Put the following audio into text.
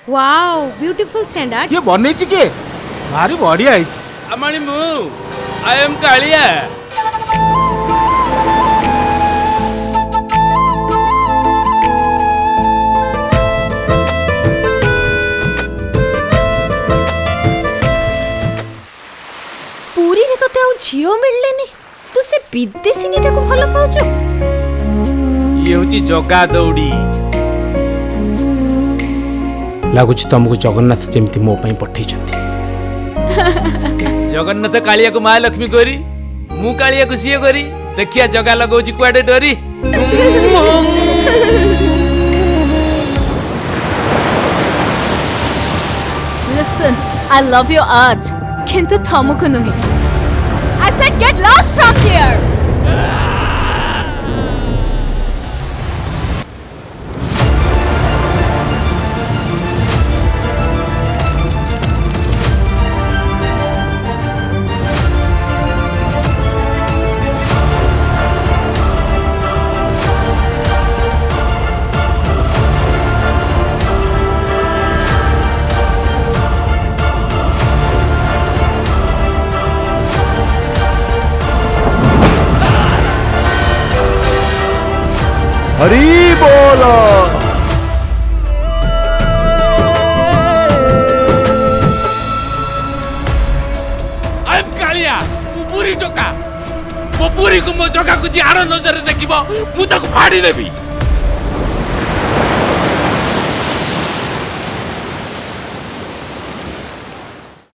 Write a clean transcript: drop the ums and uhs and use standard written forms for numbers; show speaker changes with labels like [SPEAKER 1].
[SPEAKER 1] Wow beautiful sandal
[SPEAKER 2] ये बनेछि के भारी बढ़िया आइछि
[SPEAKER 3] अमणी मु आई एम कालिया
[SPEAKER 1] पूरी रे तते आ झियो मिललेनी तू से विदेशीनीटा को भलो पाउछु
[SPEAKER 3] ये होची जगा दौड़ी
[SPEAKER 2] लागुछि तुमको जगन्नाथ जेमती मो पई पठै छथि
[SPEAKER 3] जगन्नाथ कालिया को माँ लक्ष्मी गोरी मु कालिया को सीए गोरी देखिया जगा लगौची कुआडे डोरी
[SPEAKER 4] Listen, I love your art. किंतु थमुको नहीं. I said get lost from here.
[SPEAKER 2] Hari बोलो
[SPEAKER 3] आई एम कालिया मु पूरी टोका मो पूरी को मो जगा को जी आरो नजर देखिबो मु ताको फाड़ी देबी